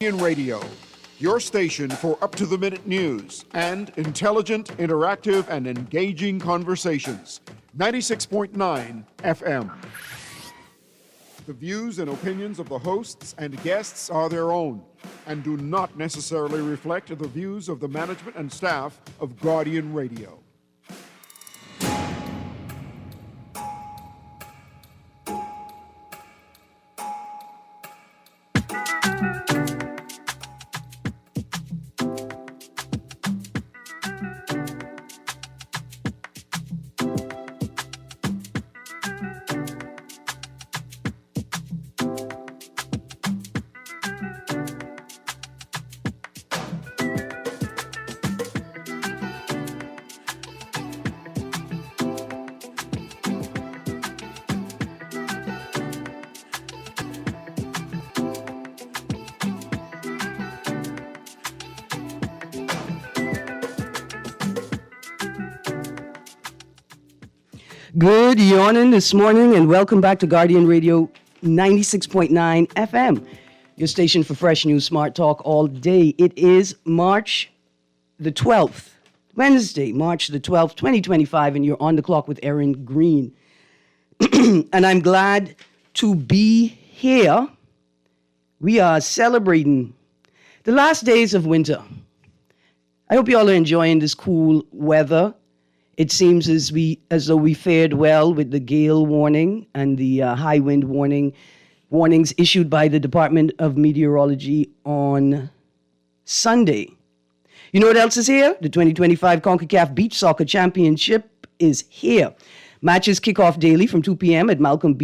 Radio, your station for up-to-the-minute news and intelligent, interactive, and engaging conversations. 96.9 FM. The views and opinions of the hosts and guests are their own and do not necessarily reflect the views of the management and staff of Guardian Radio. Good morning this morning, and welcome back to Guardian Radio 96.9 FM, your station for fresh news, smart talk all day. It is March the 12th, Wednesday, March the 12th, 2025, and you're on the clock with Erin, Greene. And I'm glad to be here. We are celebrating the last days of winter. I hope you all are enjoying this cool weather. It seems as though we fared well with the gale warning and the high wind warnings issued by the Department of Meteorology on Sunday. You know what else is here? The 2025 CONCACAF Beach Soccer Championship is here. Matches kick off daily from 2 p.m. at Malcolm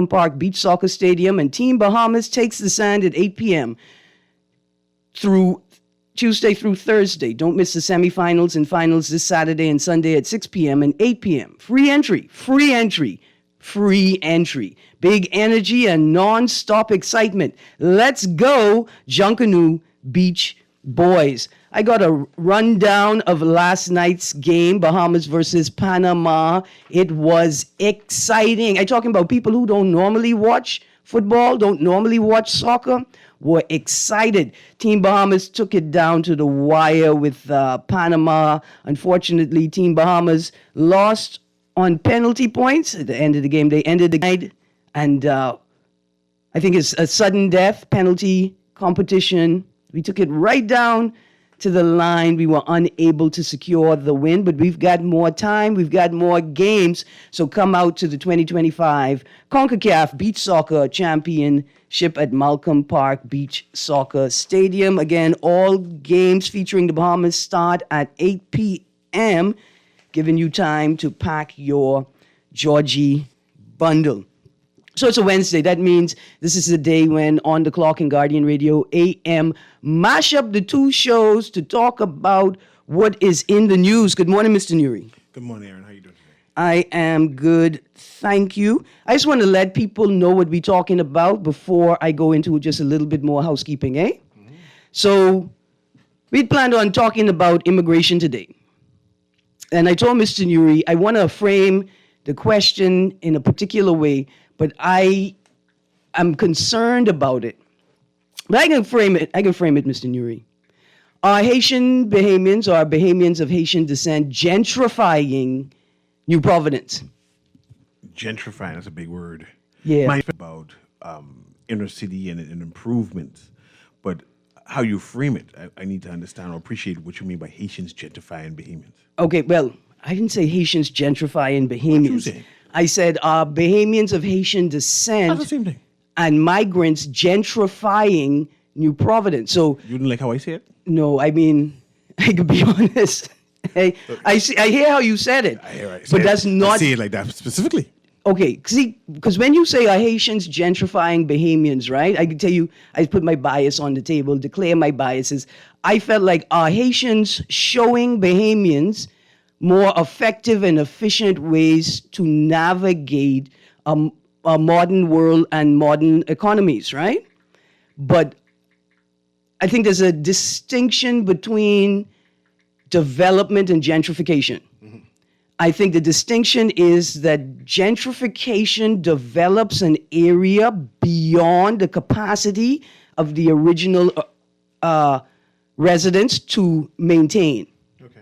Park Beach Soccer Stadium, and Team Bahamas takes the sand at 8 p.m. through Tuesday through Thursday. Don't miss the semifinals and finals this Saturday and Sunday at 6 p.m. and 8 p.m. Free entry. Big energy and non-stop excitement. Let's go, Junkanoo Beach boys. I got a rundown of last night's game, Bahamas versus Panama. It was exciting. I'm talking about people who don't normally watch football, don't normally watch soccer, were excited. Team Bahamas took it down to the wire with Panama. Unfortunately, Team Bahamas lost on penalty points. At the end of the game, they ended the night, and I think it's a sudden death penalty competition. We took it right down to the line. We were unable to secure the win, but we've got more time. We've got more games. So come out to the 2025 CONCACAF Beach Soccer Championship at Malcolm Park Beach Soccer Stadium. Again, all games featuring the Bahamas start at 8 p.m., giving you time to pack your Georgie bundle. So it's a Wednesday. That means this is the day when On the Clock and Guardian Radio AM mash up the two shows to talk about what is in the news. Good morning, Mr. Nuri. Good morning, Erin. How you doing today? I am good, thank you. I just want to let people know what we're talking about before I go into just a little bit more housekeeping, eh? Mm-hmm. So we planned on talking about immigration today. And I told Mr. Nuri, I want to frame the question in a particular way, but I am concerned about it. But I can frame it, Mr. Nuri. Are Haitian Bahamians or Bahamians of Haitian descent gentrifying New Providence? Gentrifying, that's a big word. Yeah. Might be about inner city and improvements, but how you frame it, I need to understand or appreciate what you mean by Haitians gentrifying Bahamians. Okay, well, I didn't say Haitians gentrifying Bahamians. What you saying? I said Bahamians of Haitian descent That's the same thing. And migrants gentrifying New Providence. So you didn't like how I say it? No, I mean, I could be honest. I hear how you said it, but that's not. I say it like that specifically. Okay, see, because when you say are Haitians gentrifying Bahamians, right? I can tell you, I put my bias on the table, declare my biases. I felt like are Haitians showing Bahamians more effective and efficient ways to navigate a modern world and modern economies, right? But I think there's a distinction between development and gentrification. Mm-hmm. I think the distinction is that gentrification develops an area beyond the capacity of the original residents to maintain. Okay.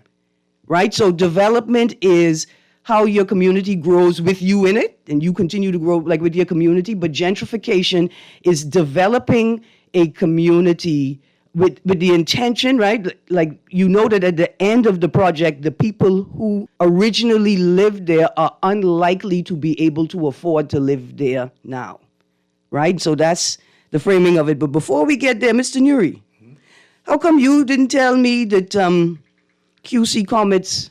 Right? So development is how your community grows with you in it, and you continue to grow like with your community. But gentrification is developing a community with the intention, right? Like you know that at the end of the project, the people who originally lived there are unlikely to be able to afford to live there now, right? So that's the framing of it. But before we get there, Mr. Nuri, how come you didn't tell me that QC Comets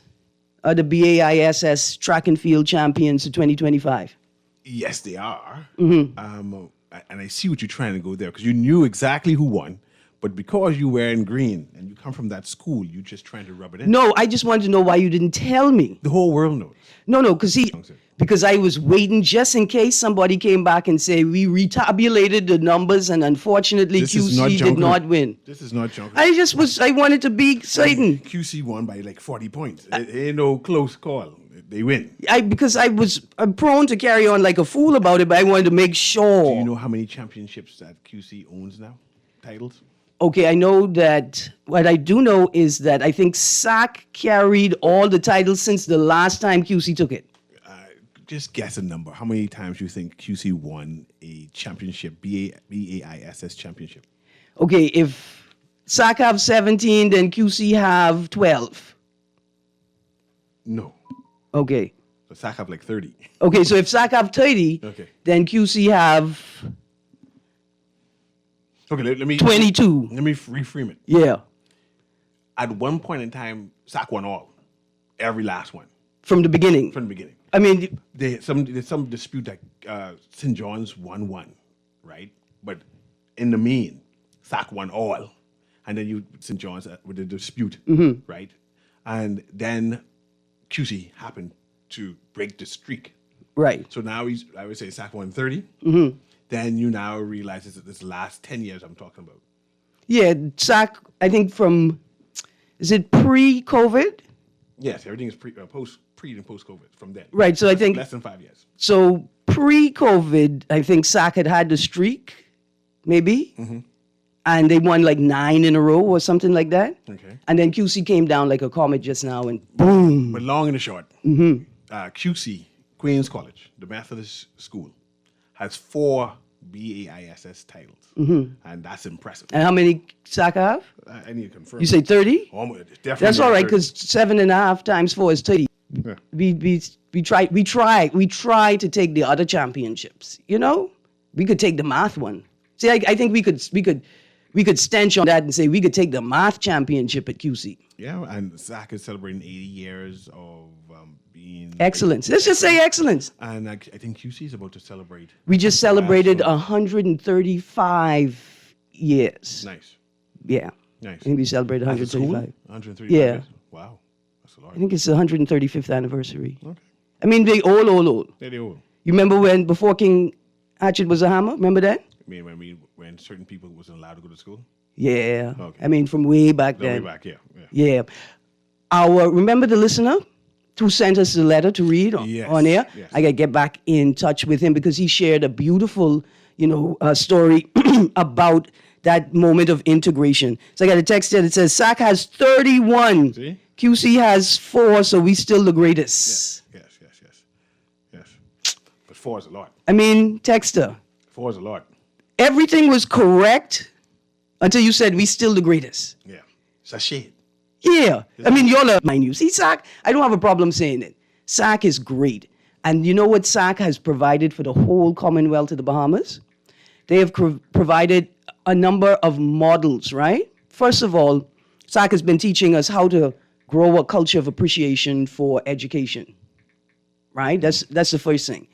are the BAISS track and field champions of 2025? Yes, they are. And I see what you're trying to go there because you knew exactly who won. But because you were in Greene and you come from that school, you're just trying to rub it in. No, I just wanted to know why you didn't tell me. The whole world knows. No, because I was waiting just in case somebody came back and say we retabulated the numbers and unfortunately QC did not win. This is not junk. I wanted to be certain. QC won by like 40 points. It ain't no close call. They win. I'm prone to carry on like a fool about it, but I wanted to make sure. Do you know how many championships that QC owns now? Titles? Okay, I know that. What I do know is that I think SAC carried all the titles since the last time QC took it. Just guess a number. How many times do you think QC won a championship, BAISS championship? Okay, if SAC have 17, then QC have 12. No. Okay. So SAC have like 30. Okay, so if SAC have 30, Okay. then QC have Okay, let me 22. Let me reframe it. Yeah, At one point in time, SAC won all, every last one from the beginning. from the beginning. I mean, There's some dispute that St. John's won one, right? But in the main, SAC won all, and then St. John's with the dispute, right? And then QC happened to break the streak. right. So now I would say SAC won 30. Then you now realize this last 10 years I'm talking about. Yeah, SAC, I think is it pre-COVID? Yes, everything is pre and post-COVID from then. Right, so I think, Less than 5 years. so pre-COVID, I think SAC had the streak, maybe, and they won like 9 in a row or something like that. Okay. And then QC came down like a comet just now and boom. But long and the short, QC, Queen's College, the Methodist school, has 4 BAISS titles. And that's impressive. And how many SAC have? I need to confirm. You say 30? Almost, definitely That's all right, 30. because 7.5 times 4 is 30. Yeah. We try to take the other championships. You know, we could take the math one. See, I think we could stench on that and say we could take the math championship at QC. Yeah, and SAC is celebrating 80 years of being Excellence. Let's just say excellence. And I think QC is about to celebrate. We just celebrated 135 years. Nice, Yeah. nice. I think we celebrated As a school? 135. 135 Yeah. years? Wow, that's a lot. I think it's the 135th anniversary. Okay. I mean, they old. Yeah, they all. You remember before King Hatchet was a hammer? Remember that? I mean, when certain people wasn't allowed to go to school? Yeah. Okay. I mean, from way back Way then. back, yeah. Yeah. Remember the listener who sent us the letter to read Yes, on air? yes. I got to get back in touch with him because he shared a beautiful, story about that moment of integration. So I got a text there that says, SAC has 31. See? QC has 4, so we still the greatest. Yes. But 4 is a lot. I mean, texter, 4 is a lot. everything was correct until you said we still the greatest. Yeah. It's a shit. Yeah. I mean, y'all are my news. See, SAC, I don't have a problem saying it. SAC is great. And you know what SAC has provided for the whole Commonwealth of the Bahamas? They have provided a number of models, right? First of all, SAC has been teaching us how to grow a culture of appreciation for education, right? That's the first thing.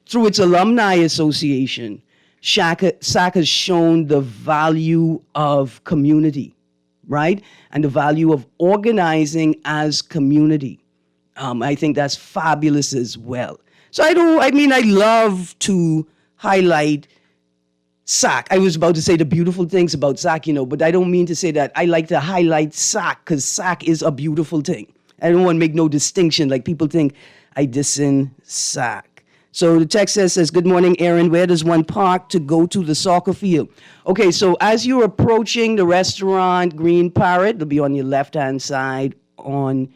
Through its alumni association, SAC has shown the value of community, right? And the value of organizing as community. I think that's fabulous as well. So I love to highlight SAC. I was about to say the beautiful things about SAC, but I don't mean to say that. I like to highlight SAC because SAC is a beautiful thing. I don't want to make no distinction like people think I diss in SAC. So the text says, good morning, Erin. Where does one park to go to the soccer field? Okay, so as you're approaching the restaurant, Green Parrot, it'll be on your left-hand side on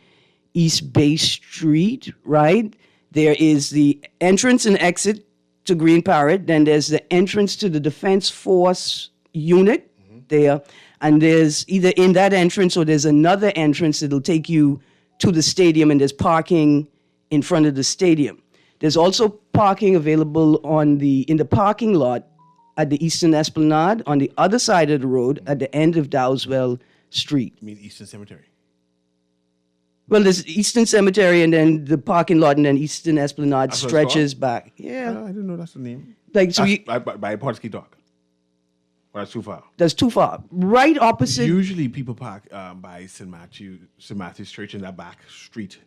East Bay Street, right? There is the entrance and exit to Green Parrot. Then there's the entrance to the Defense Force unit there. And there's either in that entrance or there's another entrance that'll take you to the stadium, and there's parking in front of the stadium. There's also parking available in the parking lot at the Eastern Esplanade on the other side of the road at the end of Dowswell Street. You mean Eastern Cemetery? Well, there's Eastern Cemetery and then the parking lot, and then Eastern Esplanade That's what it's stretches called? back. Yeah. I didn't know that's the name. Like, so By Portsky Dock. Or that's too far. that's too far. Right opposite. Usually people park by St. Matthew's Church in that back street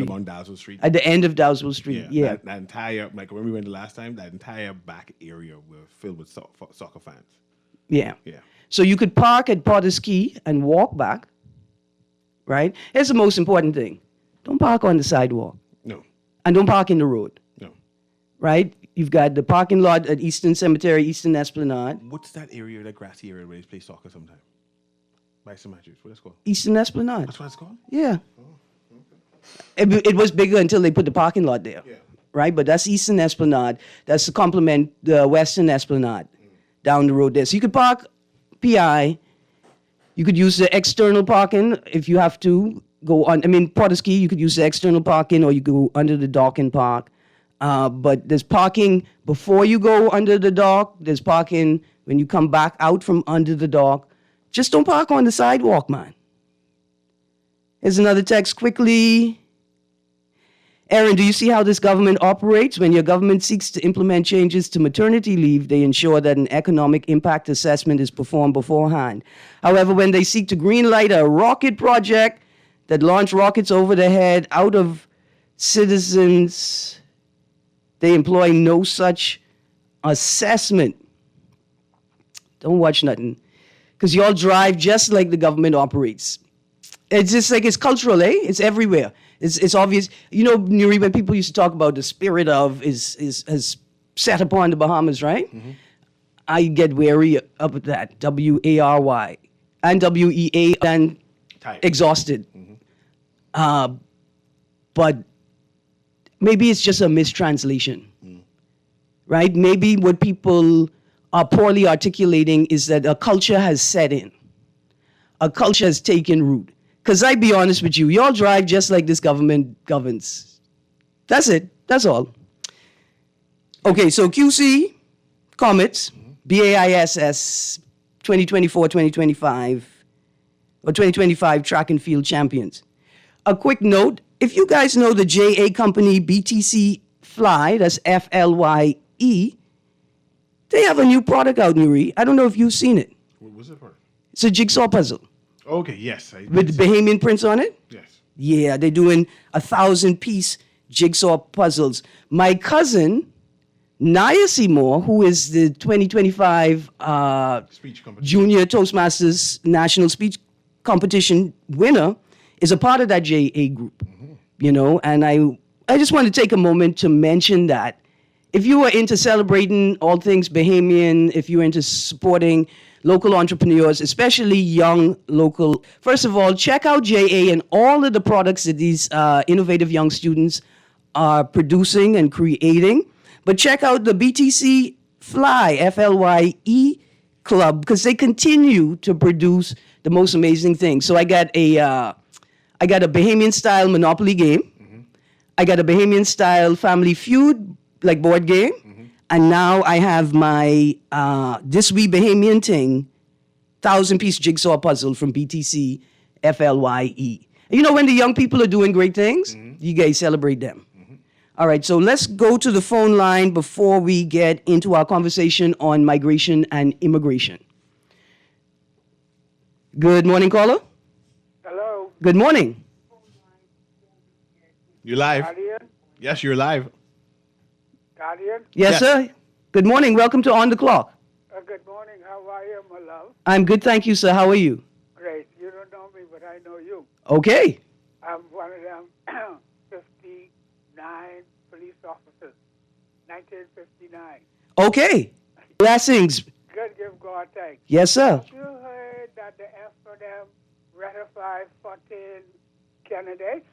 on Dazzle Street. At the end of Dowswell Street, yeah. That entire, like when we went the last time, that entire back area were filled with soccer fans. Yeah. Yeah. So you could park at Potter's Key and walk back, right? Here's the most important thing. Don't park on the sidewalk. No. And don't park in the road, No. right? You've got the parking lot at Eastern Cemetery, Eastern Esplanade. What's that area, that grassy area where they play soccer sometime? By St. Matthew's. What is it called? Eastern Esplanade. That's what it's called? Yeah. It was bigger until they put the parking lot there, Yeah. right? But that's Eastern Esplanade. That's to complement the Western Esplanade down the road there. So you could park PI. You could use the external parking if you have to go on. I mean, Potter's Key, you could use the external parking, or you go under the dock and park. But there's parking before you go under the dock. There's parking when you come back out from under the dock. Just don't park on the sidewalk, man. Here's another text quickly. Erin, do you see how this government operates? When your government seeks to implement changes to maternity leave, they ensure that an economic impact assessment is performed beforehand. However, when they seek to greenlight a rocket project that launch rockets over the head out of citizens, they employ no such assessment. Don't watch nothing. Because y'all drive just like the government operates. It's just like it's cultural, eh? It's everywhere. It's obvious. You know, Nuri, when people used to talk about the spirit of is set upon the Bahamas, right? Mm-hmm. I get wary of that. W-A-R-Y. And W-E-A and Tired. exhausted. Mm-hmm. But maybe it's just a mistranslation, right? Maybe what people are poorly articulating is that a culture has set in. A culture has taken root. Because I be honest with you, y'all drive just like this government governs. That's it. That's all. Okay, so QC, Comets, BAISS, 2024-2025, or 2025 track and field champions. A quick note, if you guys know the JA company BTC Fly, that's F-L-Y-E, they have a new product out, Nuri. I don't know if you've seen it. What was it for? It's a jigsaw puzzle Okay, yes. with Bahamian prints on it. Yes. Yeah, they're doing 1,000-piece jigsaw puzzles. My cousin, Naya Seymour, who is the 2025 Speech competition. Junior Toastmasters National Speech Competition winner, is a part of that JA group. You know, and I just want to take a moment to mention that if you are into celebrating all things Bahamian, if you're into supporting local entrepreneurs, especially young local, first of all, check out JA and all of the products that these innovative young students are producing and creating. But check out the BTC Fly, F-L-Y-E club, because they continue to produce the most amazing things. So I got a Bahamian-style Monopoly game. I got a Bahamian-style Family Feud, like board game. And now I have my This Wee Bahamian Thing 1,000-piece jigsaw puzzle from BTC FLYE. You know, when the young people are doing great things, you guys celebrate them. All right, so let's go to the phone line before we get into our conversation on migration and immigration. Good morning, caller. Hello, Good morning. You're live. Guardian. Yes, you're live. Guardian. Yes, Yes. sir. Good morning. Welcome to On the Clock. Good morning. How are you, my love? I'm good, thank you, sir. How are you? Great. You don't know me, but I know you. Okay. I'm one of them 59 police officers, 1959. Okay. Blessings. Good, give God thanks. Yes, sir. Have you heard that the FNM ratified 14 candidates?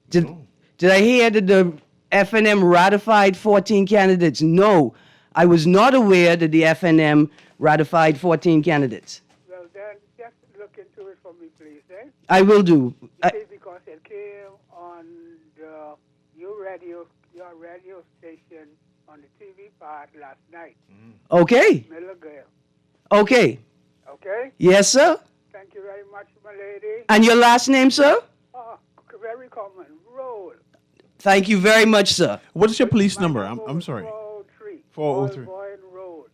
Did I hear that the FNM ratified 14 candidates? No, I was not aware that the FNM ratified 14 candidates. Well, then just look into it for me, please, eh? I will do. You see, because it came on your radio station on the TV part last night. Okay. Milligale. Okay. Okay? Yes, sir. Thank you very much, my lady. And your last name, sir? Oh, very common. Roll. Thank you very much, sir. What is your police My number? number I'm was sorry. 403. 403. Boyd Road.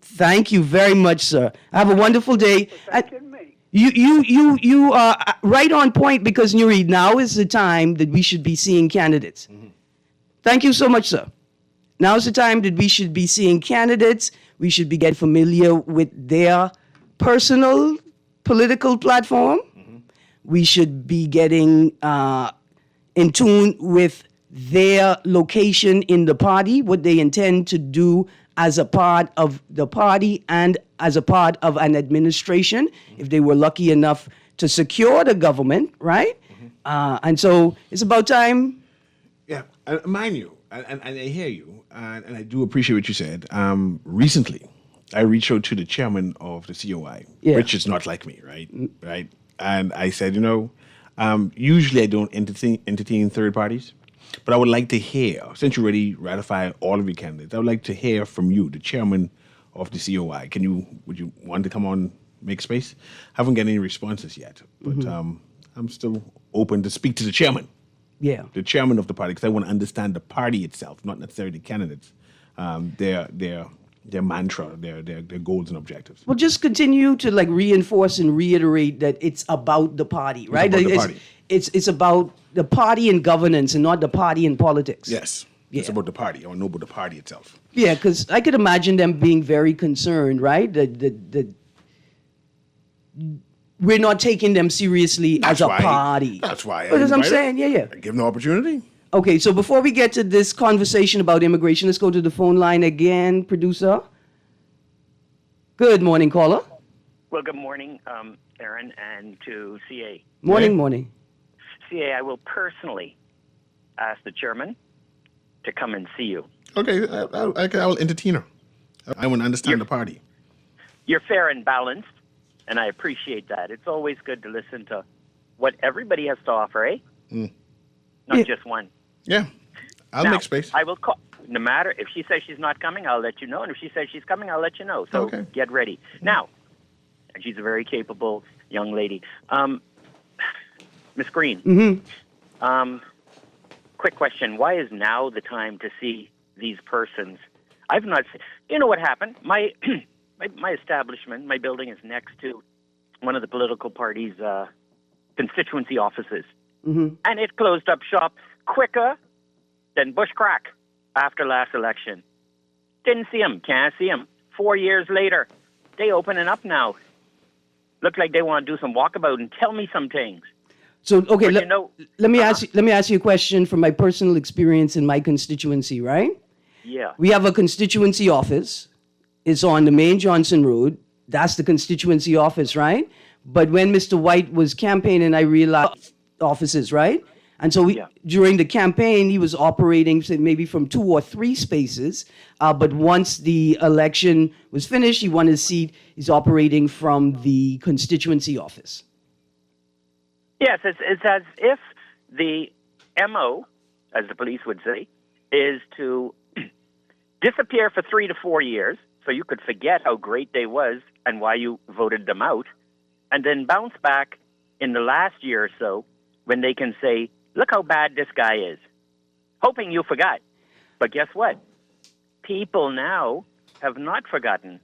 Thank you very much, sir. Have a wonderful day. For And thanking me. you are right on point because Nuri, now is the time that we should be seeing candidates. Thank you so much, sir. Now is the time that we should be seeing candidates. We should be getting familiar with their personal political platform. We should be getting in tune with their location in the party, what they intend to do as a part of the party and as a part of an administration, if they were lucky enough to secure the government, right? And so it's about time. Yeah, mind you, and I hear you, and I do appreciate what you said. Recently, I reached out to the chairman of the COI, Yeah. which is not like me, right? Right, and I said, usually I don't entertain third parties, but I would like to hear, since you already ratified all of your candidates, I would like to hear from you, the chairman of the COI. Would you want to come on, make space? Haven't got any responses yet, but I'm still open to speak to the chairman. Yeah. The chairman of the party, because I want to understand the party itself, not necessarily the candidates, their mantra, their goals and objectives. Well, just continue to reinforce and reiterate that it's about the party, right? about the party. It's about the party and governance and not the party and politics. Yes, it's Yeah. about the party. I want to know about the party itself. Yeah, because I could imagine them being very concerned, right? That we're not taking them seriously as a party. That's why. But as I'm invited. saying, yeah. I give them the opportunity. Okay, so before we get to this conversation about immigration, let's go to the phone line again, producer. Good morning, caller. Well, good morning, Erin, and to CA. Morning. CA, I will personally ask the chairman to come and see you. Okay, I will entertain her. I want to understand the party. You're fair and balanced, and I appreciate that. It's always good to listen to what everybody has to offer, eh? Not Yeah. just one. Yeah, I'll Now, make space. I will call. No matter if she says she's not coming, I'll let you know. And if she says she's coming, I'll let you know. So Okay. get ready. Now, and she's a very capable young lady. Miss Greene, quick question. Why is now the time to see these persons? I've not seen. You know what happened? My my establishment, my building is next to one of the political parties' constituency offices. And it closed up shop quicker than bush crack after last election. Didn't see them, can't see them. 4 years later, they opening up now. Look like they want to do some walkabout and tell me some things. So okay, But let me ask you a question from my personal experience in my constituency, right? Yeah. We have a constituency office. It's on the main Johnson Road. That's the constituency office, right? But when Mr. White was campaigning, I realized offices, right? And so during the campaign, he was operating say, maybe from 2 or 3 spaces. But once the election was finished, he won his seat. He's operating from the constituency office. Yes, it's as if the MO, as the police would say, is to disappear for 3 to 4 years, so you could forget how great they was and why you voted them out, and then bounce back in the last year or so when they can say, look how bad this guy is, hoping you forgot. But guess what? People now have not forgotten.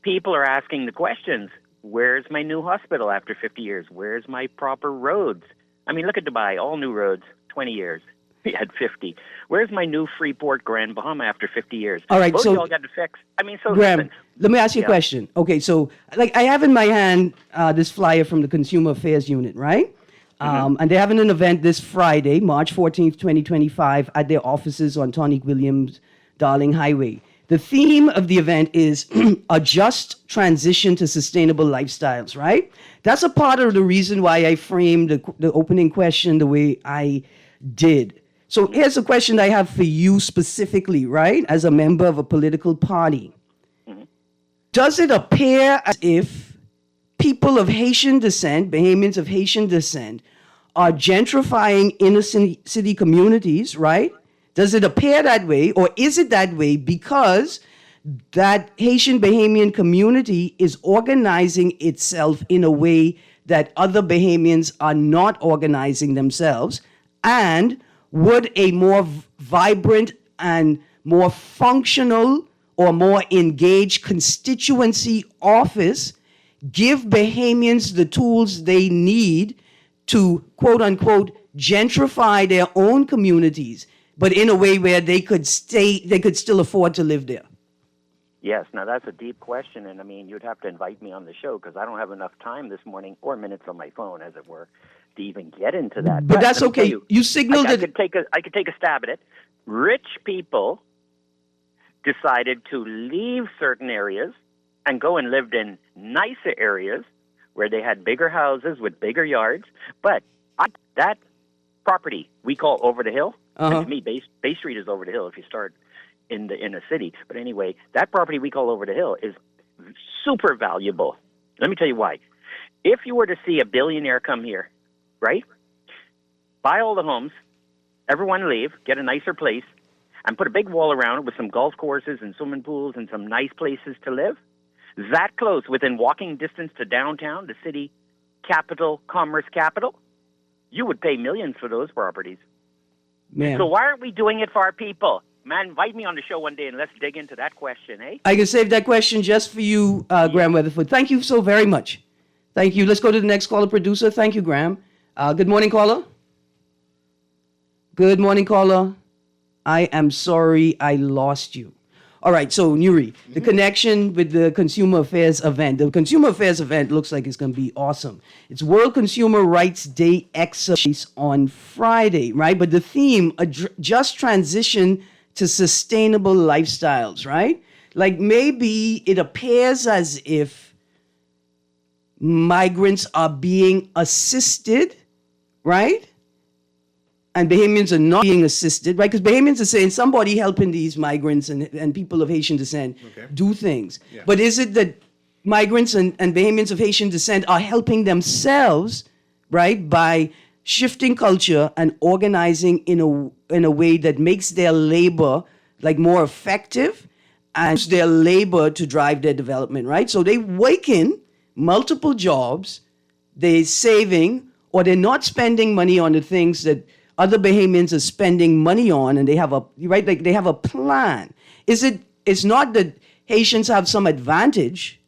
People are asking the questions. Where's my new hospital after 50 years? Where's my proper roads? I mean, look at Dubai, all new roads, 20 years. We had 50. Where's my new Freeport Grand Bahama after 50 years? All right, Both so- y'all got to fix. I mean, so Graham, listen. let me ask you a Yeah. question. Okay, so I have in my hand this flyer from the Consumer Affairs Unit, right? And they're having an event this Friday, March 14th, 2025, at their offices on Tonic Williams Darling Highway. The theme of the event is a just transition to sustainable lifestyles, right? That's a part of the reason why I framed the opening question the way I did. So here's a question I have for you specifically, right? As a member of a political party. Does it appear as if people of Haitian descent, Bahamians of Haitian descent, are gentrifying inner city communities, right? Does it appear that way, or is it that way because that Haitian Bahamian community is organizing itself in a way that other Bahamians are not organizing themselves? And would a more vibrant and more functional or more engaged constituency office give Bahamians the tools they need to, quote unquote, gentrify their own communities, but in a way where they could still afford to live there? Yes, now that's a deep question, and I mean, you'd have to invite me on the show because I don't have enough time this morning or minutes on my phone, as it were, to even get into that. But that's okay. You signaled I it. could take a stab at it. Rich people decided to leave certain areas and go and lived in nicer areas where they had bigger houses with bigger yards. But that property we call over the hill, and to me, Bay Street is over the hill if you start in a city. But anyway, that property we call over the hill is super valuable. Let me tell you why. If you were to see a billionaire come here, right, buy all the homes, everyone leave, get a nicer place, and put a big wall around it with some golf courses and swimming pools and some nice places to live, that close, within walking distance to downtown, the city capital, commerce capital, you would pay millions for those properties. Man. So why aren't we doing it for our people? Man, invite me on the show one day and let's dig into that question, eh? I can save that question just for you, Graham Weatherford. Thank you so very much. Thank you. Let's go to the next caller, producer. Thank you, Graham. Good morning, caller. Good morning, caller. I am sorry I lost you. All right, so Nuri, the connection with the Consumer Affairs event. The Consumer Affairs event looks like it's going to be awesome. It's World Consumer Rights Day exercise on Friday, right? But the theme, a just transition to sustainable lifestyles, right? Like maybe it appears as if migrants are being assisted, right? And Bahamians are not being assisted, right? Because Bahamians are saying somebody helping these migrants and people of Haitian descent do things. Yeah. But is it that migrants and Bahamians of Haitian descent are helping themselves, right, by shifting culture and organizing in a way that makes their labor like more effective and use their labor to drive their development, right? So they work in multiple jobs, they're saving, or they're not spending money on the things that other Bahamians are spending money on, and they have a plan. It's not that Haitians have some advantage,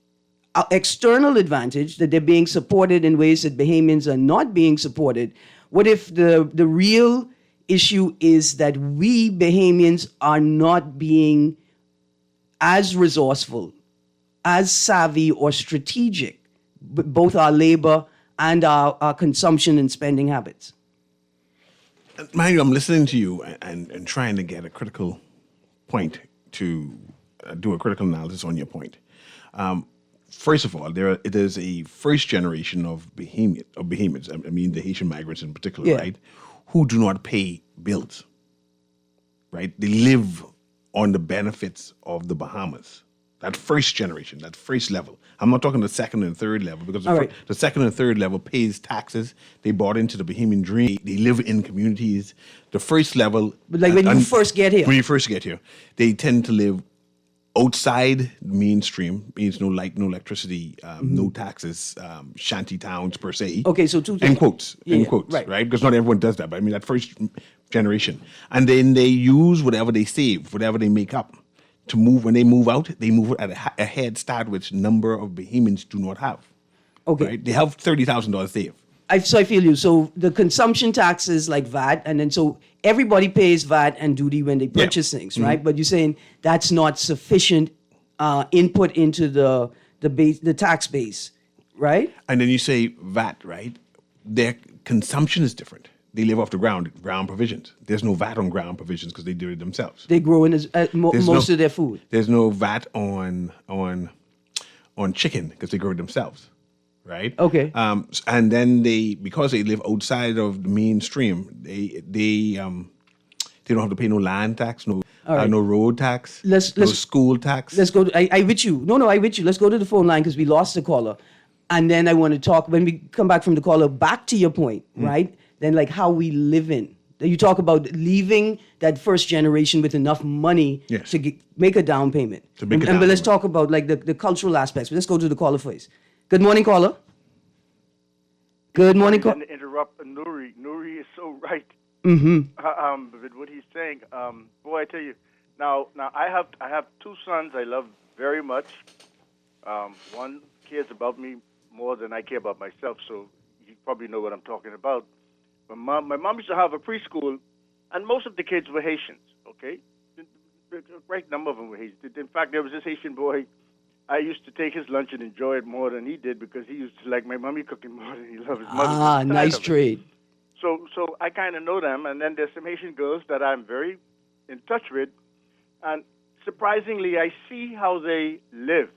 external advantage, that they're being supported in ways that Bahamians are not being supported. What if the real issue is that we Bahamians are not being as resourceful, as savvy or strategic, both our labor and our consumption and spending habits? Mind you, I'm listening to you and trying to get a critical point to do a critical analysis on your point. First of all, it is a first generation of Bahamians, I mean the Haitian migrants in particular, right, who do not pay bills, right? They live on the benefits of the Bahamas. That first generation, that first level. I'm not talking the second and third level, because the second and third level pays taxes. They bought into the Bahamian dream. They live in communities. The first level... But like when you first get here. When you first get here, they tend to live outside the mainstream, means no light, no electricity, no taxes, shanty towns per se. Okay, so two things. End quotes, right? Because not everyone does that, but I mean that first generation. And then they use whatever they save, whatever they make up, to move. When they move out, they move at a head start which number of Bahamians do not have. Okay. Right? They have $30,000 saved. So I feel you. So the consumption taxes like VAT, and then so everybody pays VAT and duty when they purchase things, right? But you're saying that's not sufficient input into the tax base, right? And then you say VAT, right? their consumption is different. They live off the ground provisions. There's no VAT on ground provisions because they do it themselves. They grow most of their food. There's no VAT on chicken because they grow it themselves, right? Okay. And then because they live outside of the mainstream, they don't have to pay no land tax, no road tax, no school tax. Let's go. I with you. No, I with you. Let's go to the phone line because we lost the caller, and then I want to talk when we come back from the caller. Back to your point, right? Then like how we live in. You talk about leaving that first generation with enough money to make a down payment. But let's talk about like the cultural aspects. Let's go to the caller first. Good morning, caller. Good morning, caller. Interrupt Nuri. Nuri is so right. With what he's saying. Boy, I tell you. Now I have two sons I love very much. One cares about me more than I care about myself, so you probably know what I'm talking about. My mom used to have a preschool, and most of the kids were Haitians, okay? A great number of them were Haitians. In fact, there was this Haitian boy, I used to take his lunch and enjoy it more than he did because he used to like my mommy cooking more than he loved his mother. Nice trade. So I kind of know them, and then there's some Haitian girls that I'm very in touch with, and surprisingly, I see how they live.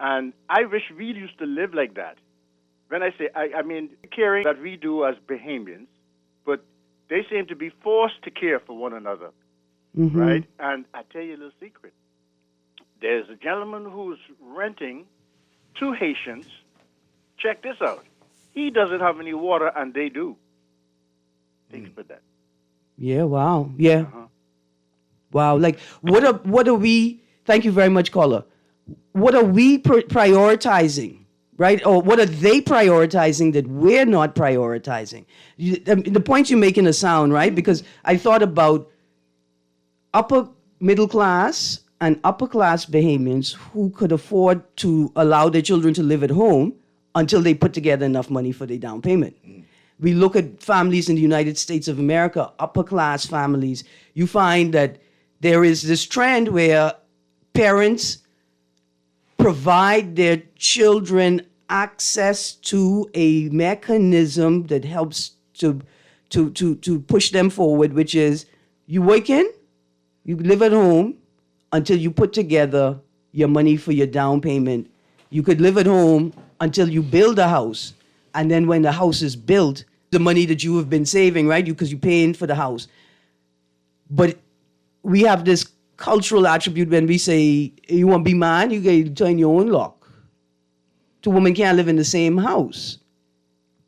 And I wish we used to live like that. When I say, I mean, caring that we do as Bahamians, but they seem to be forced to care for one another, right? And I tell you a little secret. There's a gentleman who's renting two Haitians. Check this out. He doesn't have any water, and they do. Think about that. Yeah, wow. Yeah. Wow. Like, what are we, thank you very much, caller. What are we prioritizing? Right? Or what are they prioritizing that we're not prioritizing? The points you're making are sound, right? Because I thought about upper middle class and upper class Bahamians who could afford to allow their children to live at home until they put together enough money for their down payment. We look at families in the United States of America, upper class families, you find that there is this trend where parents provide their children access to a mechanism that helps to push them forward, which is you work in, you live at home until you put together your money for your down payment. You could live at home until you build a house. And then when the house is built, the money that you have been saving, right? Because you're paying for the house. But we have this cultural attribute when we say, you want to be mine, you got to turn your own lock. Two women can't live in the same house,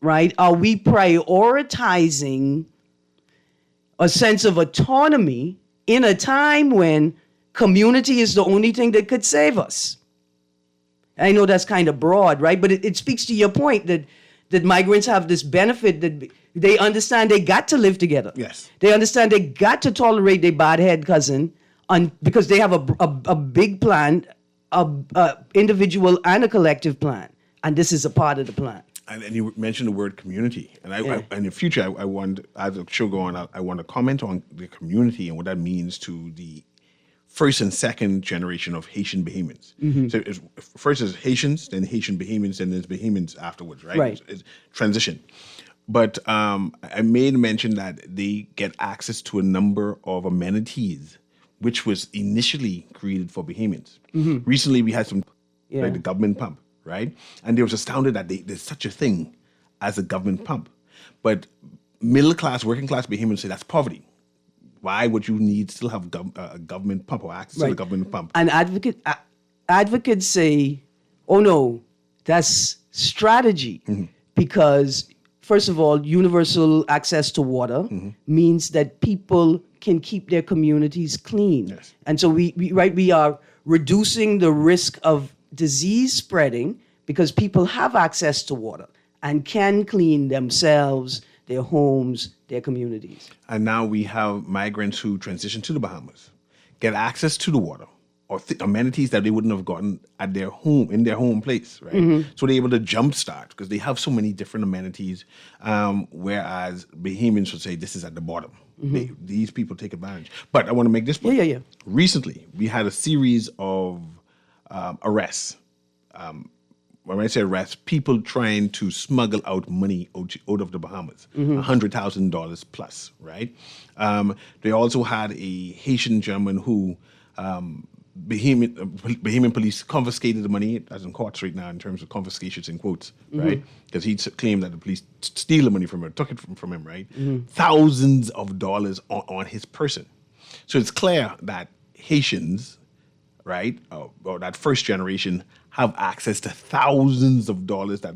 right? Are we prioritizing a sense of autonomy in a time when community is the only thing that could save us? I know that's kind of broad, right? But it speaks to your point that migrants have this benefit that they understand they got to live together. Yes. They understand they got to tolerate their bad head cousin because they have a big plan, individual and a collective plan. And this is a part of the plan. And you mentioned the word community. And in the future, I want, as the show go on, I want to comment on the community and what that means to the first and second generation of Haitian Bahamians. So first is Haitians, then Haitian Bahamians, then there's Bahamians afterwards, right? Right. It's transition. But I made mention that they get access to a number of amenities, which was initially created for Bahamians. Recently, we had some, like the government pump, right? And they was astounded that there's such a thing as a government pump. But middle class, working class Bahamians say that's poverty. Why would you still have a government pump or access to the government pump? And advocates say, oh no, that's strategy. Because, first of all, universal access to water means that people can keep their communities clean. Yes. And so we are reducing the risk of disease spreading because people have access to water and can clean themselves, their homes, their communities. And now we have migrants who transition to the Bahamas, get access to the water or amenities that they wouldn't have gotten at their home, in their home place, right? So they're able to jumpstart because they have so many different amenities, whereas Bahamians would say this is at the bottom. These people take advantage. But I want to make this point. Yeah. Recently, we had a series of arrests when I say arrest, people trying to smuggle out money out of the Bahamas, $100,000 plus, right? They also had a Haitian gentleman who Bahamian police confiscated the money, as in courts right now in terms of confiscations in quotes, right? Because he claimed that the police steal the money from him, took it from him, right? Thousands of dollars on his person. So it's clear that Haitians, right, or that first generation, have access to thousands of dollars that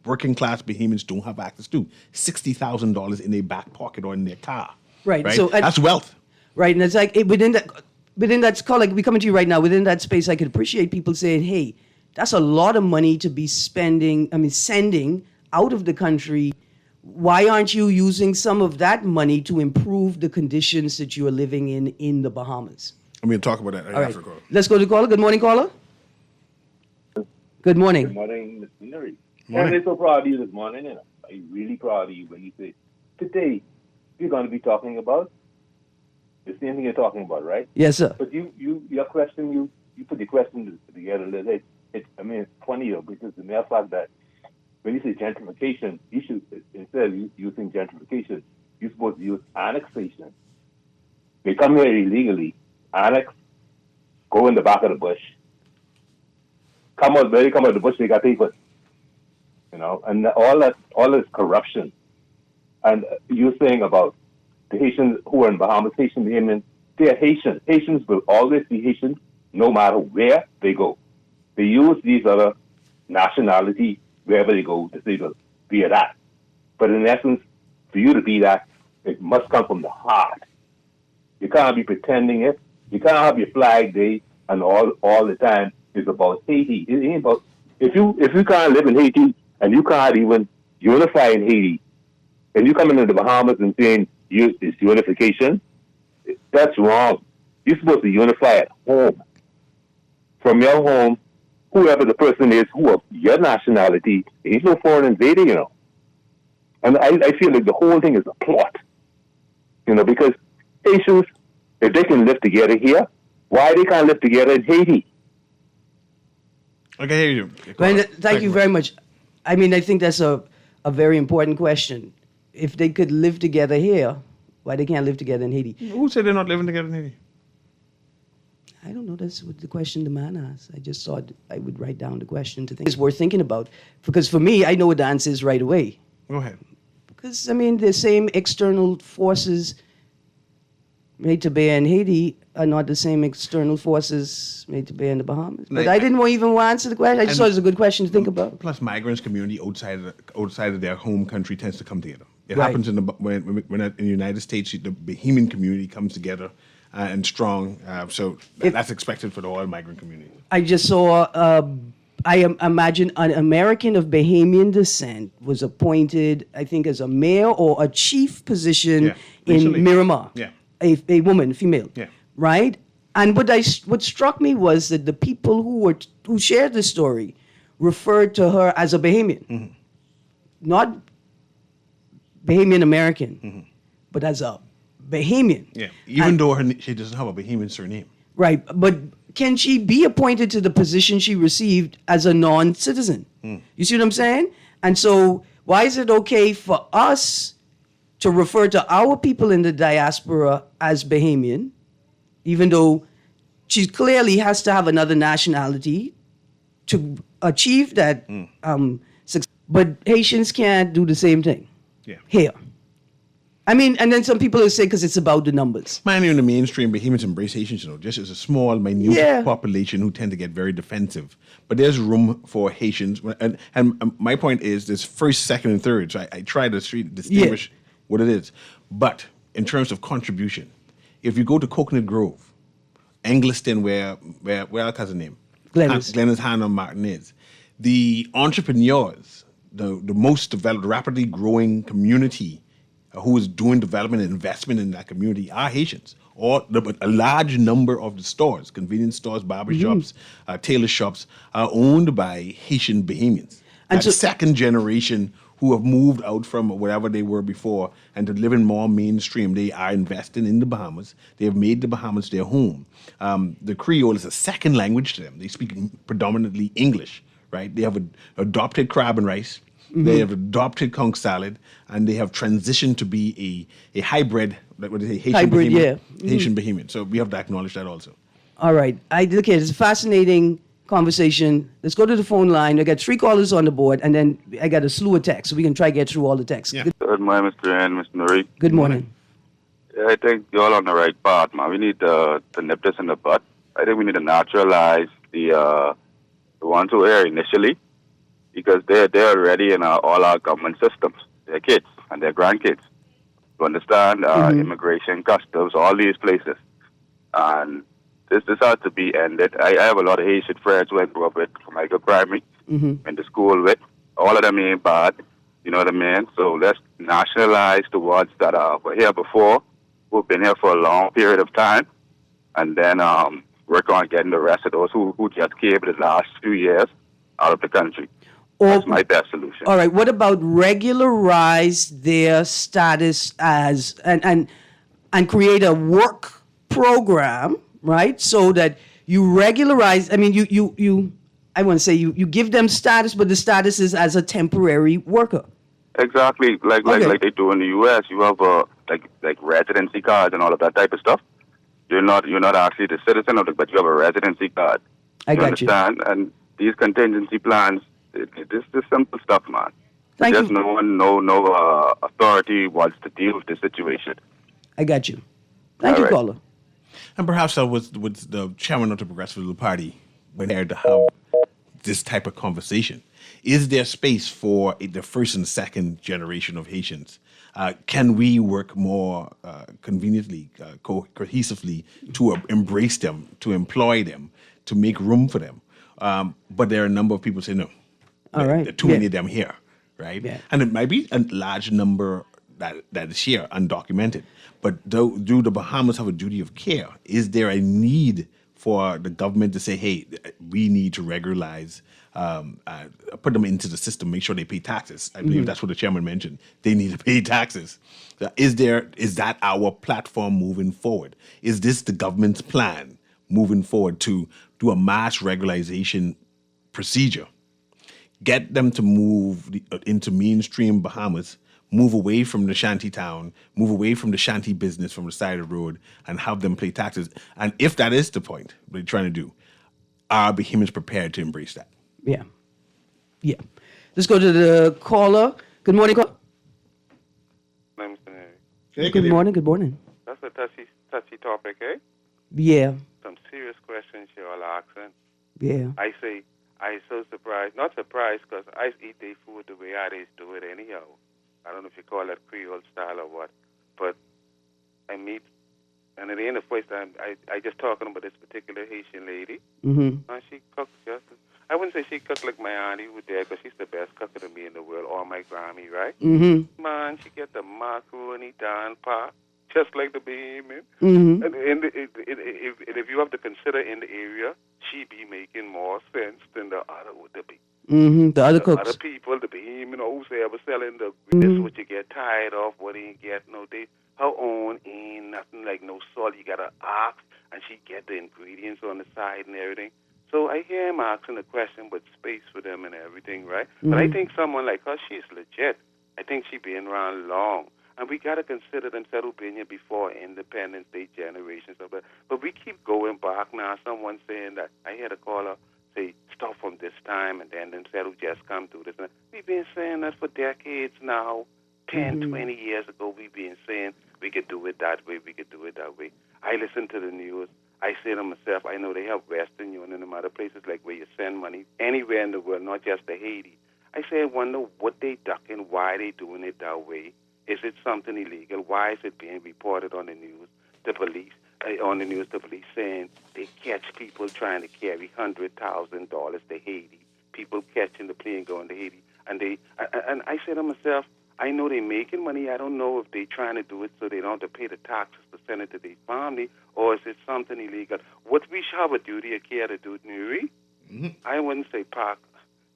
working class Bahamians don't have access to. $60,000 in their back pocket or in their car. Right. Right. So That's wealth. Right, and it's like within that call, like we coming to you right now, within that space, I could appreciate people saying, "Hey, that's a lot of money to be spending. Sending out of the country. Why aren't you using some of that money to improve the conditions that you are living in the Bahamas?" I'm going to talk about that right All right, after the call. let's go to caller. Good morning, caller. Good morning. Good morning, Mr. Nuri. Morning. I'm so proud of you this morning. You know, I'm really proud of you when you say, today, you're going to be talking about the same thing you're talking about, right? Yes, sir. But your question, you put the question together. It's funny because the mere fact that when you say gentrification, you should, instead of using gentrification, you're supposed to use annexation. They come here illegally, annex, go in the back of the bush. Come out the bush, they got papers. You know, and all this corruption. And you're saying about the Haitians who are in Bahamas, Haitian Bahamians, they're Haitian. Haitians will always be Haitian no matter where they go. They use these other nationalities wherever they go to say to be that. But in essence, for you to be that, it must come from the heart. You can't be pretending it. You can't have your flag day and all the time is about Haiti. It ain't about if you can't live in Haiti and you can't even unify in Haiti, and you come into the Bahamas and saying it's unification, that's wrong. You're supposed to unify at home. From your home, whoever the person is, who of your nationality, he's no foreign invader, you know. And I feel like the whole thing is a plot, you know, because Haitians, if they can live together here, why they can't live together in Haiti? I can hear you. Well, thank you very much. I mean, I think that's a very important question. If they could live together here, why they can't live together in Haiti? Who said they're not living together in Haiti? I don't know. That's what the question the man asked. I just thought I would write down the question to think. It's worth thinking about. Because for me, I know what the answer is right away. Go ahead. Because, I mean, the same external forces made to bear in Haiti are not the same external forces made to bear in the Bahamas. But I didn't even want to answer the question. I just thought it was a good question to think about. Plus, migrants community outside of their home country tends to come together. It Right. happens when in the United States, the Bahamian community comes together and strong. So that's expected for the all migrant community. I just saw, imagine an American of Bahamian descent was appointed, I think, as a mayor or a chief position Yeah, in recently. Miramar. Yeah. A woman, female. Yeah. Right? And what struck me was that the people who shared the story referred to her as a Bahamian. Not Bahamian American, but as a Bahamian. Yeah, even though she doesn't have a Bahamian surname. Right, but can she be appointed to the position she received as a non-citizen? You see what I'm saying? And so why is it okay for us to refer to our people in the diaspora as Bahamian, even though she clearly has to have another nationality to achieve that success? But Haitians can't do the same thing here. I mean, and then some people will say because it's about the numbers. Man, in the mainstream, Bahamians embrace Haitians, just as a small, minute population who tend to get very defensive. But there's room for Haitians. And my point is this first, second, and third. So I try to distinguish what it is. But in terms of contribution, if you go to Coconut Grove, Angliston, where our cousin name? Glennis Hannah Martin is. The entrepreneurs, the most developed, rapidly growing community who is doing development and investment in that community are Haitians. Or a large number of the stores, convenience stores, barber shops, tailor shops, are owned by Haitian Bahamians. And second generation who have moved out from wherever they were before and to live in more mainstream. They are investing in the Bahamas. They have made the Bahamas their home. The Creole is a second language to them. They speak predominantly English, right? They have adopted crab and rice. They have adopted conch salad, and they have transitioned to be a hybrid, like what they say, Haitian Hybrid, Bahamian. yeah. Haitian Bahamian. So we have to acknowledge that also. All right. Look at it. It's a fascinating conversation. Let's go to the phone line. I got 3 callers on the board, and then I got a slew of texts, so we can try to get through all the texts. Yeah. Good morning, Mr. Erin, Mr. Nuri. Good morning. Yeah, I think you're all on the right path, man. We need to nip this in the bud. I think we need to naturalize the ones who are initially, because they're already in all our government systems. Their kids and their grandkids. You understand? Immigration, customs, all these places. And this has to be ended. I have a lot of Haitian friends who I grew up with from my good primary, went to school with. All of them ain't bad. You know what I mean? So let's nationalize the ones that were here before, who've been here for a long period of time, and then work on getting the rest of those who just came in the last few years out of the country. That's my best solution. All right. What about regularize their status as and create a work program, right? So that you regularize. I mean, you I want to say you give them status, but the status is as a temporary worker. Exactly, like they do in the U.S. You have like residency cards and all of that type of stuff. You're not actually the citizen of it, but you have a residency card. I got you. Understand? And these contingency plans, this is simple stuff, man. Thank Just you. no authority wants to deal with the situation. I got you. Thank All you, right. caller. And perhaps that was the chairman of the Progressive Liberal Party when there to have this type of conversation. Is there space for the first and second generation of Haitians? Can we work more conveniently, cohesively to embrace them, to employ them, to make room for them? But there are a number of people say no. All right. There are too many of them here, right? Yeah. And it might be a large number that is here, undocumented. But do the Bahamas have a duty of care? Is there a need for the government to say, hey, we need to regularize, put them into the system, make sure they pay taxes? I believe that's what the chairman mentioned. They need to pay taxes. Is that our platform moving forward? Is this the government's plan moving forward to do a mass regularization procedure? Get them to move into mainstream Bahamas, move away from the shanty town, move away from the shanty business from the side of the road, and have them pay taxes. And if that is the point they're trying to do, are Bahamians prepared to embrace that? Yeah. Yeah. Let's go to the caller. Good morning. Good morning. Good morning. That's a touchy topic, eh? Yeah. Some serious questions you're all asking. Yeah. I say, I so surprised, not surprised, because I eat their food the way I do it anyhow. I don't know if you call it Creole style or what, but I meet, and it ain't the first time, I just talking about this particular Haitian lady, and she cooks just, I wouldn't say she cooked like my auntie who there, because she's the best cooker to me in the world, or my Grammy, right? Man, she get the macaroni down pat, just like the Bahamian. And if you have to consider in the area, she be making more sense than the other would be. The other cooks. Other people, the Bahamian whosoever selling this is what you get tired of, what you get no they her own ain't nothing like no salt. You gotta ask, and she get the ingredients on the side and everything. So I hear him asking the question, but space for them and everything, right? But I think someone like her, she's legit. I think she been around long. And we got to consider themselves who've been here before Independence Day generations. But we keep going back now. Someone saying that, I heard a caller say, stuff from this time, and then themselves who just come through this. We've been saying that for decades now. 10, 20 years ago, we've been saying we could do it that way, we could do it that way. I listen to the news. I say to myself, I know they have Western Union and other places like where you send money anywhere in the world, not just to Haiti. I say, I wonder what they ducking, why they doing it that way. Is it something illegal? Why is it being reported on the news? The police, the police saying they catch people trying to carry $100,000 to Haiti. People catching the plane going to Haiti, and I say to myself, I know they're making money. I don't know if they're trying to do it so they don't have to pay the taxes to send it to their family, or is it something illegal? What we should have a duty of care to do, Nuri. I wouldn't say park.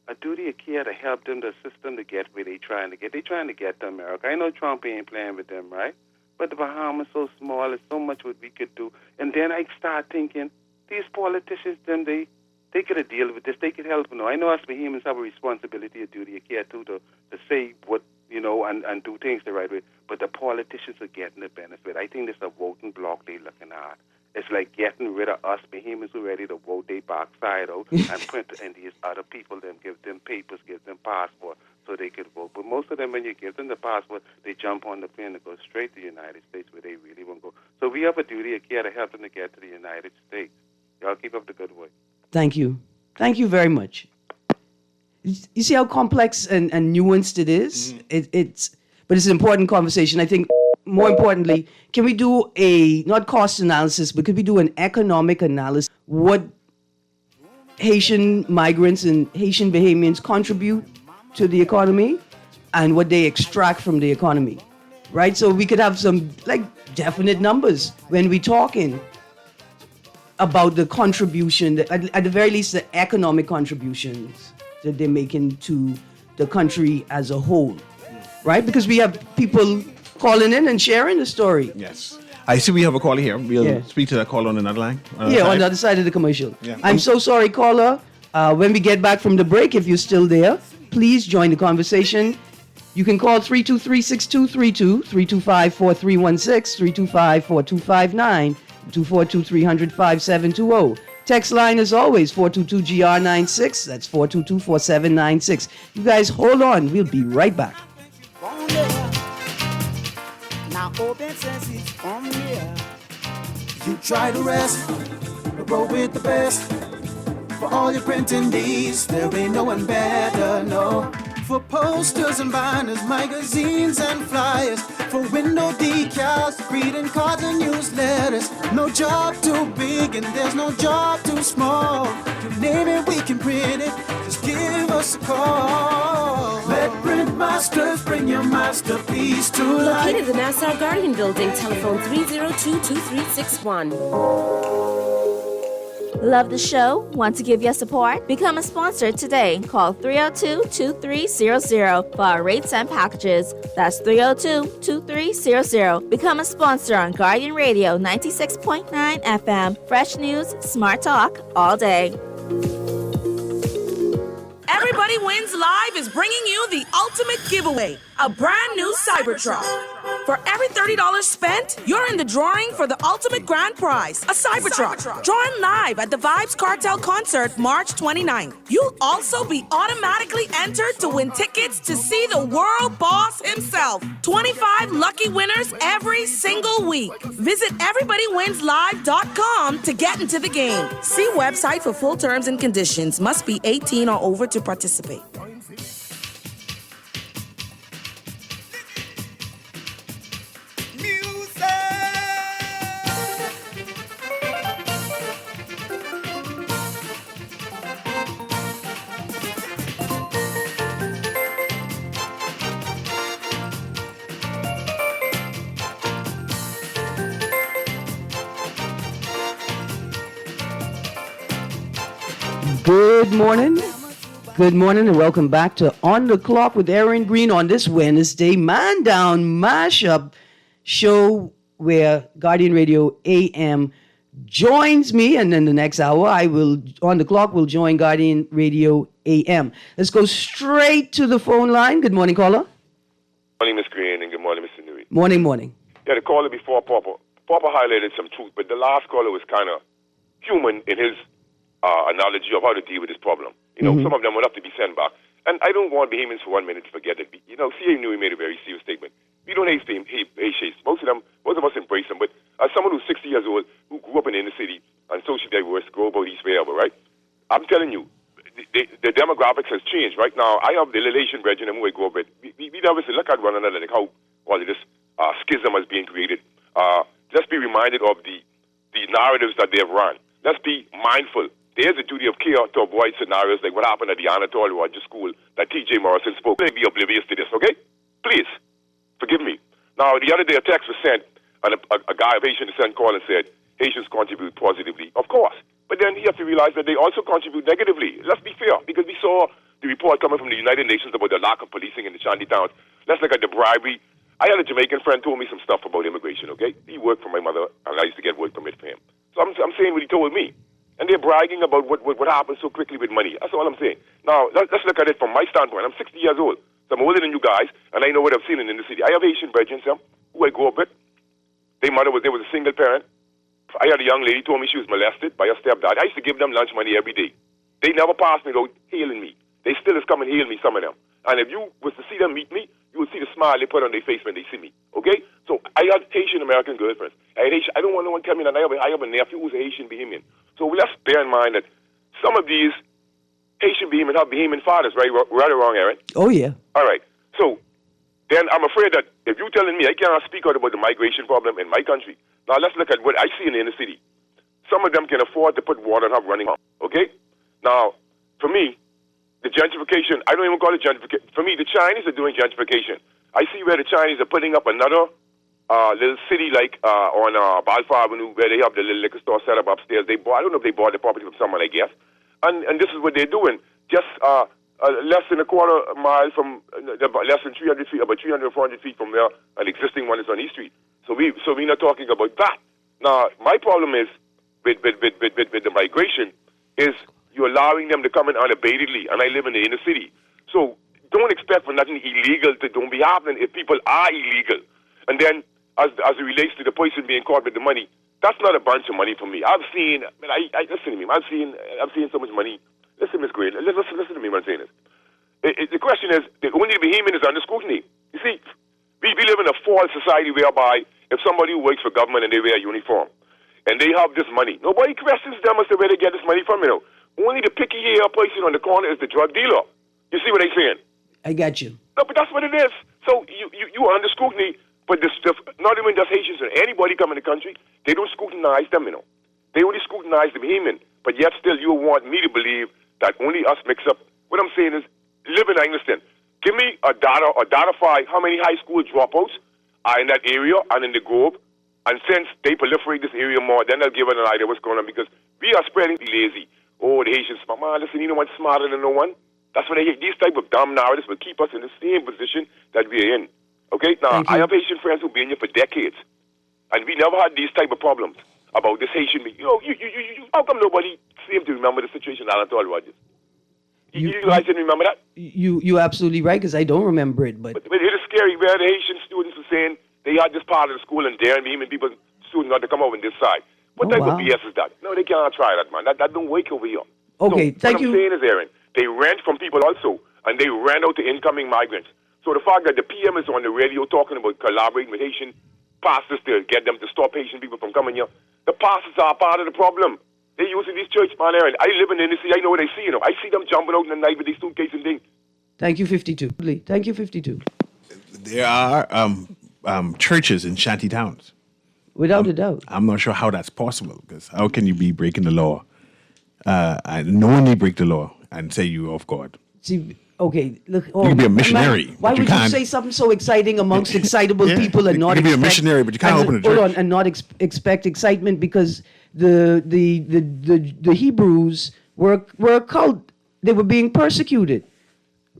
A duty of care to help them, to assist them to get where they're trying to get. They're trying to get to America. I know Trump ain't playing with them, right? But the Bahamas so small, there's so much what we could do. And then I start thinking, these politicians, they they could deal with this. They could help. You know, I know us humans have a responsibility, a duty, a care too, to say what, you know, and do things the right way. But the politicians are getting the benefit. I think this is a voting block they're looking at. It's like getting rid of us behemoths who are ready to vote their backside out and put in these other people, them give them papers, give them passport so they could vote. But most of them, when you give them the passport, they jump on the plane and go straight to the United States where they really want to go. So we have a duty of care to help them to get to the United States. Y'all keep up the good work. Thank you. Thank you very much. You see how complex and nuanced it is? But it's an important conversation. I think more importantly, can we do not cost analysis, but could we do an economic analysis? What Haitian migrants and Haitian Bahamians contribute to the economy and what they extract from the economy, right? So we could have some definite numbers when we're talking about the contribution, at the very least, the economic contributions that they're making to the country as a whole, right? Because we have people calling in and sharing the story. Yes. I see we have a caller here. We'll speak to that caller on another line. On the other side of the commercial. Yeah. I'm so sorry, caller. When we get back from the break, if you're still there, please join the conversation. You can call 323-6232, 325-4316, 325-4259, 242-300-5720. Text line, as always, 422-GR96. That's 422-4796. You guys hold on. We'll be right back. Now open senses on here. You try to rest, roll with the best. For all your printing needs, there ain't no one better, no. For posters and banners, magazines and flyers. For window decals, greeting cards and newsletters. No job too big and there's no job too small. You name it, we can print it. Just give us a call. Let Print Masters bring your masterpiece to life. Located in the Nassau Guardian Building, telephone 302-2361. Love the show? Want to give your support? Become a sponsor today. Call 302-2300 for our rates and packages. That's 302-2300. Become a sponsor on Guardian Radio 96.9 FM. Fresh news, smart talk, all day. Everybody Wins Live is bringing you the ultimate giveaway, a brand new Cybertruck. For every $30 spent, you're in the drawing for the ultimate grand prize, a Cybertruck. Join live at the Vibes Cartel concert March 29th. You'll also be automatically entered to win tickets to see the world boss himself. 25 lucky winners every single week. Visit everybodywinslive.com to get into the game. See website for full terms and conditions. Must be 18 or over to participate. Good morning. Good morning and welcome back to On the Clock with Erin Greene on this Wednesday Man Down Mashup show where Guardian Radio AM joins me, and in the next hour On the Clock will join Guardian Radio AM. Let's go straight to the phone line. Good morning, caller. Good morning, Ms. Greene, and good morning, Mr. Newey. Morning. Yeah, the caller before Papa highlighted some truth, but the last caller was kind of human in his analogy of how to deal with this problem. You know, some of them will have to be sent back. And I don't want Bahamians for 1 minute to forget that, C.A. Newey made a very serious statement. We don't hate Haitians. Most of us embrace them. But as someone who's 60 years old, who grew up in the inner city and socially diverse, grow about East wherever, right? I'm telling you, the demographics has changed. Right now, I have the little Asian brethren who I grew up with. We obviously look at one another like how all of this schism is being created. Let's be reminded of the narratives that they have run. Let's be mindful. There's a duty of care to avoid scenarios like what happened at the Anatole Roger School that T.J. Morrison spoke. Let me be oblivious to this, okay? Please, forgive me. Now, the other day a text was sent, and a guy of Haitian descent called and said, Haitians contribute positively. Of course. But then you have to realize that they also contribute negatively. Let's be fair, because we saw the report coming from the United Nations about the lack of policing in the shanty towns. Let's look at the bribery. I had a Jamaican friend told me some stuff about immigration, okay? He worked for my mother, and I used to get work permit for him. So I'm saying what he told me. And they're bragging about what happens so quickly with money. That's all I'm saying. Now, let's look at it from my standpoint. I'm 60 years old, so I'm older than you guys, and I know what I've seen in the city. I have Haitian brethren, who I grew up with. Their mother was a single parent. I had a young lady told me she was molested by her stepdad. I used to give them lunch money every day. They never passed me without hailing me. They still just come and hail me, some of them. And if you was to see them meet me, you would see the smile they put on their face when they see me. Okay? So I had Haitian American girlfriends. I don't want no one tell me that I have a nephew who's a Haitian Bahamian. So let's bear in mind that some of these Haitian Bahamian have Bahamian fathers, right? Right or wrong, Erin? Oh, yeah. All right. So then I'm afraid that if you're telling me I cannot speak out about the migration problem in my country, now let's look at what I see in the inner city. Some of them can afford to put water and have running water. Okay? Now, for me, the gentrification, I don't even call it gentrification. For me, the Chinese are doing gentrification. I see where the Chinese are putting up another little city like on Balfour Avenue where they have the little liquor store set up upstairs. I don't know if they bought the property from someone, I guess. And this is what they're doing. Just less than a quarter mile from, less than 300 feet, about 300 or 400 feet from where an existing one is on East Street. So we're not talking about that. Now, my problem is with the migration is you're allowing them to come in unabatedly, and I live in the inner city. So don't expect for nothing illegal to don't be happening if people are illegal. And then as it relates to the person being caught with the money, that's not a bunch of money for me. I've seen, listen to me, I've seen so much money. Listen, Miss Greene, listen to me when I'm saying this. The question is, only the Bahamian is under scrutiny. You see, we live in a false society whereby if somebody who works for government and they wear a uniform and they have this money, nobody questions them as to where they get this money from, you know. Only the picky hair person on the corner is the drug dealer. You see what I'm saying? I got you. No, but that's what it is. So you are under scrutiny, but this stuff, not even just Haitians or anybody coming to the country, they don't scrutinize them, you know. They only scrutinize the Bahamian, but yet still you want me to believe that only us mix up. What I'm saying is, live in Engliston. Give me a data file, how many high school dropouts are in that area and in the Grove, and since they proliferate this area more, then they'll give it an idea what's going on, because we are spreading lazy. Oh, the Haitians, man, listen, you know what's smarter than no one? That's what they hate. These type of dumb narratives will keep us in the same position that we're in. Okay? Now, I have Haitian friends who've been here for decades, and we never had these type of problems about this Haitian. You know, how come nobody seemed to remember the situation at Anatole Rogers? You guys didn't remember that? You're absolutely right, because I don't remember it. But it is scary where the Haitian students were saying they had this part of the school and daring Bahamian people, students not to come over on this side. What type of BS is that? No, they cannot try that, man. That don't work over here. Okay, so thank you. What I'm saying is, Erin, they rent from people also, and they rent out to incoming migrants. So the fact that the PM is on the radio talking about collaborating with Haitian pastors to get them to stop Haitian people from coming here, the pastors are part of the problem. They're using these church, man, Erin. I live in the city. I know what I see, you know. I see them jumping out in the night with these suitcases and things. Thank you, 52. Thank you, 52. There are churches in shanty towns. Without a doubt. I'm not sure how that's possible, because how can you be breaking the law and knowingly break the law and say you're of God? See, okay, look. You can be a missionary. Why would you say something so exciting amongst excitable people and not? You can be a missionary, but you can't open a church. Hold on, and not expect excitement, because the Hebrews were a cult. They were being persecuted,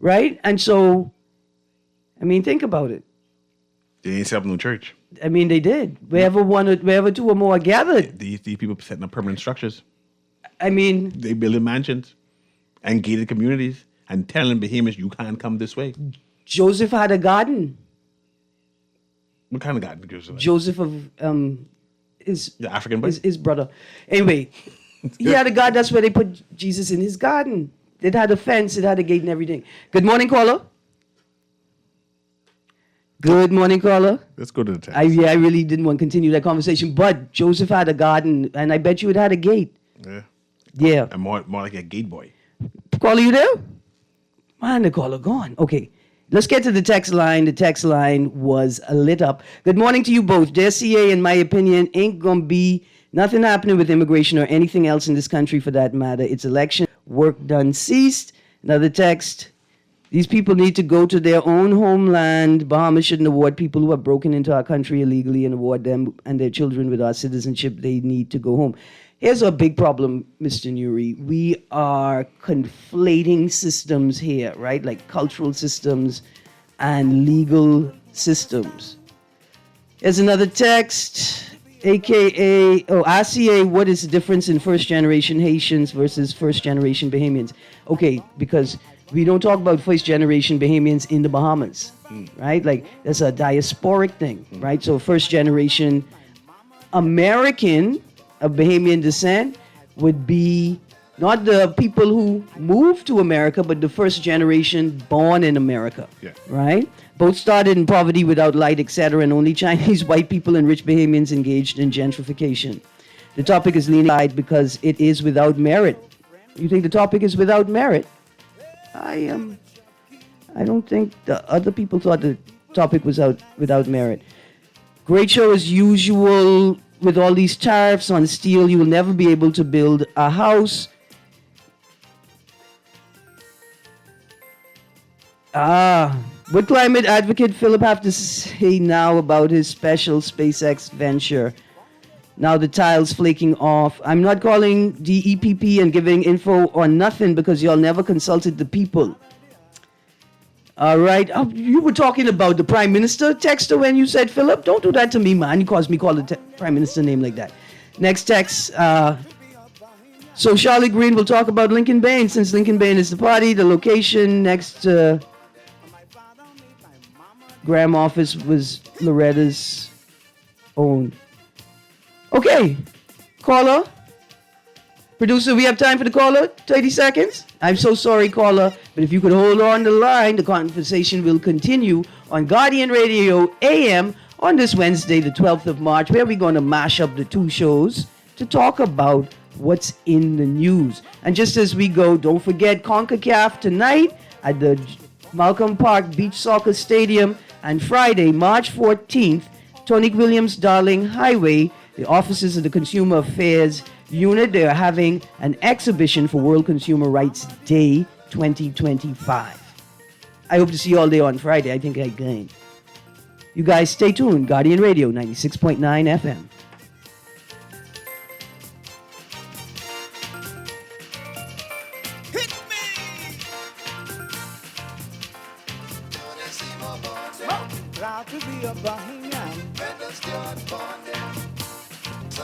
right? And so, I mean, think about it. They ain't set up no church. I mean, they did. Wherever two or more are gathered. These people setting up permanent structures. I mean, they building mansions and gated communities and telling Bahamians you can't come this way. Joseph had a garden. What kind of garden did Joseph have? Joseph of the African boy? His brother. Anyway, he had a garden. That's where they put Jesus, in his garden. It had a fence. It had a gate and everything. Good morning, caller. Good morning, caller. Let's go to the text. I really didn't want to continue that conversation, but Joseph had a garden, and I bet you it had a gate. Yeah. Yeah. And more like a gate boy. Caller, you there? Man, the caller gone. Okay. Let's get to the text line. The text line was lit up. Good morning to you both. Their CA, in my opinion, ain't going to be nothing happening with immigration or anything else in this country for that matter. It's election. Work done ceased. Another text. These people need to go to their own homeland. Bahamas shouldn't award people who have broken into our country illegally and award them and their children with our citizenship. They need to go home. Here's a big problem, Mr. Nuri. We are conflating systems here, right? Like cultural systems and legal systems. Here's another text. AKA, RCA, what is the difference in first generation Haitians versus first generation Bahamians? Okay, because we don't talk about first generation Bahamians in the Bahamas, right? Like, that's a diasporic thing, right? So, first generation American of Bahamian descent would be not the people who moved to America, but the first generation born in America, right? Both started in poverty without light, etc., and only Chinese, white people, and rich Bahamians engaged in gentrification. The topic is leaning aside because it is without merit. You think the topic is without merit? I don't think the other people thought the topic was without merit. Great show as usual. With all these tariffs on steel, you will never be able to build a house. What climate advocate Philip have to say now about his special SpaceX venture? Now the tiles flaking off. I'm not calling the EPP and giving info on nothing because y'all never consulted the people. All right. You were talking about the Prime Minister texter when you said, Philip, don't do that to me, man. You caused me call the Prime Minister name like that. Next text. So Charlotte Greene will talk about Lincoln Bain, since Lincoln Bain is the party. The location next Graham office was Loretta's own. Okay. Caller. Producer, we have time for the caller? 30 seconds? I'm so sorry, caller, but if you could hold on the line, the conversation will continue on Guardian Radio AM on this Wednesday, the 12th of March, where we're going to mash up the two shows to talk about what's in the news. And just as we go, don't forget CONCACAF tonight at the Malcolm Park Beach Soccer Stadium, and Friday, March 14th, Tony Williams Darling Highway, the offices of the Consumer Affairs Unit, they are having an exhibition for World Consumer Rights Day 2025. I hope to see you all there on Friday. I think I gained. You guys stay tuned. Guardian Radio 96.9 FM.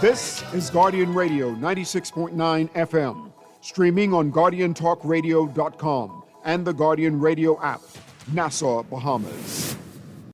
This is Guardian Radio 96.9 FM, streaming on GuardianTalkRadio.com and the Guardian Radio app, Nassau, Bahamas.